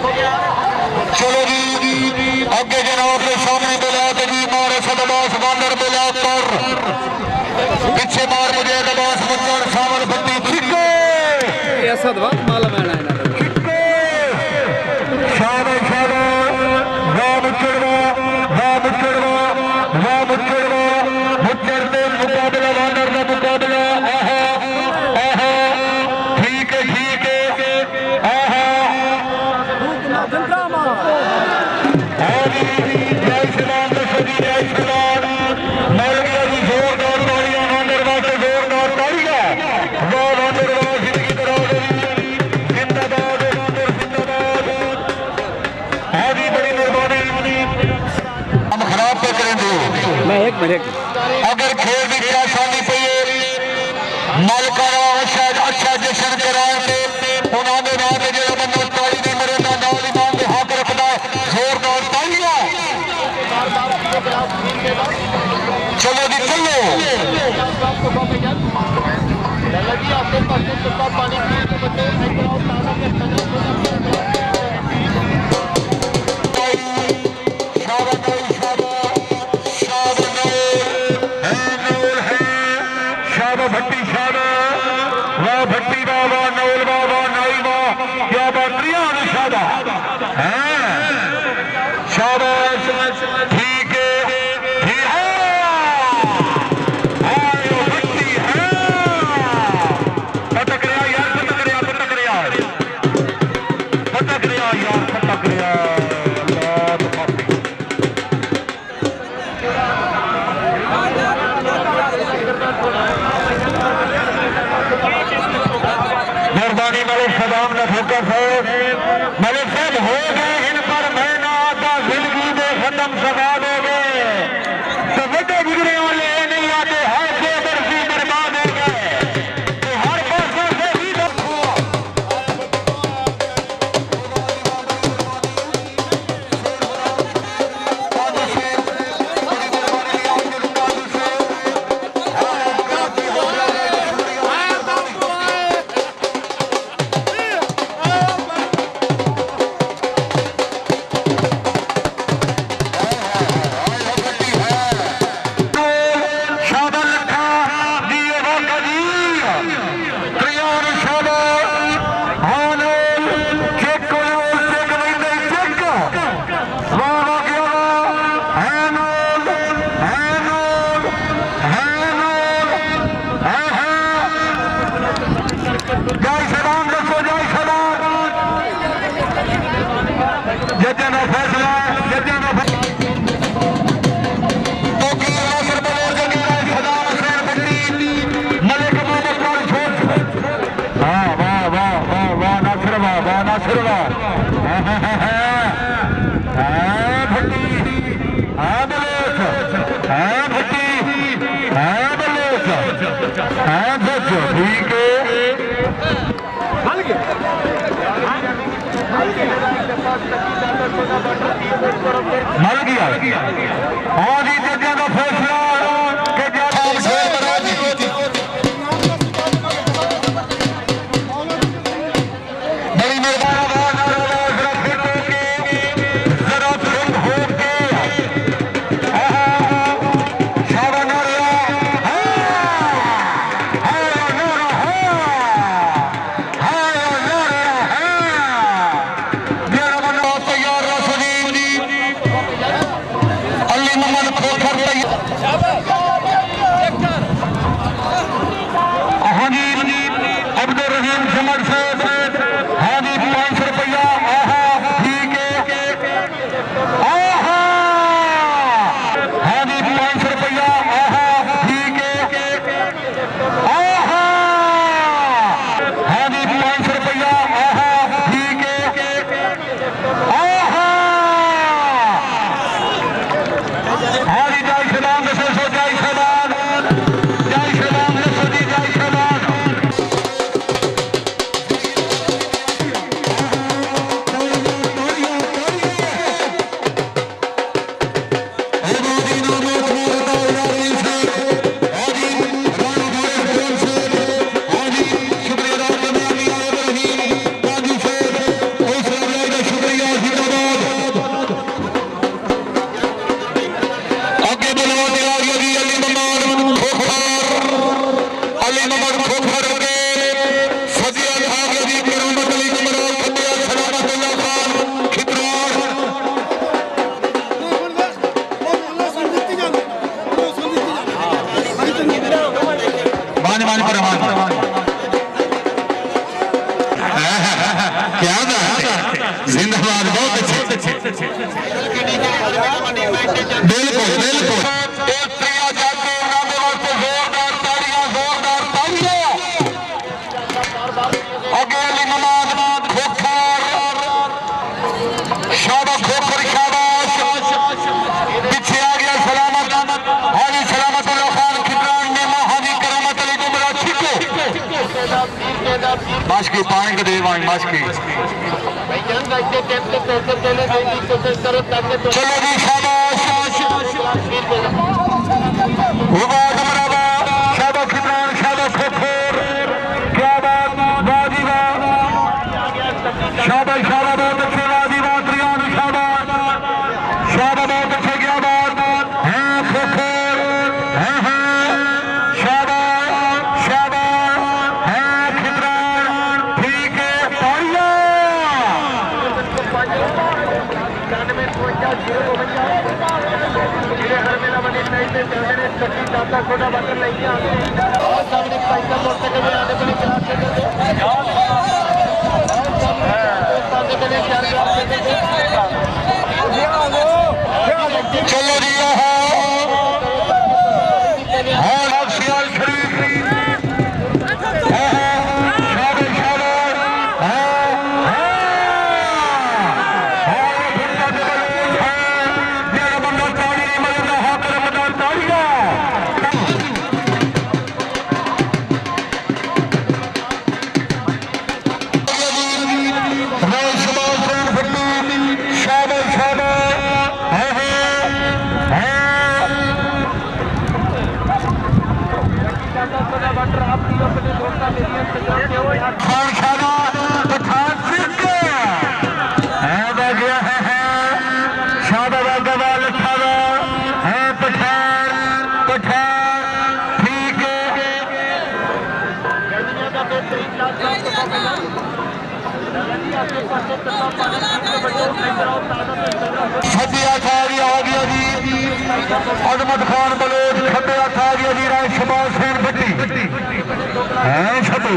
चलो जी आगे जनाब के सामने बिलात जी मारे सदबास बांदर बिलात पर पीछे मार मुझे दबास बच्चन सामल बंदी छिक्के ऐसा दबास माला मैना है ना शाबाश शाबाश वाह मुचड़वा मुचड़ दे मुकाबला बांदर का मुकाबला आहा आहा ठीक है आहा जय श्रीराम जय श्रीराम मौलविया जी जोरदार तालियां बांदर वास्ते जोरदार तालियां वाह बांदर वाह जिंदगी दराज जिंदाबाद बांदर जिंदाबाद आदि बड़ी मेहरबानी हम खराब पे करेंगे मैं एक मिनट अगर खेल की आसानी पे मालकाना अच्छा जश्न कराएंगे उन्होंने रात जो बंदा ताली नहीं मरेगा नाल इमाम के हाथ रखना जोरदार तालियां चलो जी चलो भट्टी शादा वाह भट्टी बाबा नौल बाबा नाई वाह क्या बात्रियां शादा शाबाश ठीक है भट्टी है पटक रहा यार पटक रहा यार पटक रहा फिरवा भट्टी बलोच भट्टी बलोच बच्चो ठीक है मर गया और ये जगह का फैसला कि बड़ी अब्दुल रहीम समर साहब हाँ जी 500 रुपया ठीक है हाँ जी 500 रुपया ठीक है हाँ जी 500 रुपया ठीक है हाँ जी जय श्री राम जय श्री राम जय श्री राम जी जय श्री राम जिंदाबाद बहुत अच्छे बिल्कुल बिल्कुल शाबाश खोखर शाबाश पीछे आ गया सलामत हाजी सलामत खान खिदरान ने हाजी करामत अली गुमरा छिको माशकी पानी को देवान माशकी चलो जी शाबाश शाबाश खिदरान शाबाश खोखर क्या बात वाजी वाह शाबाश शाबाश बहुत अच्छे वाजी वाह त्रियान शाबाश शाबाश बहुत अच्छे क्या बात हाँ खोखर हाँ शाबाश शाबाश हाँ खिदरान ठीक है छोटा बटन नहीं चलो जी अजमत खान बलोच खब्बे हथ आ गया जी राय शबाज हुसैन भट्टी है छतू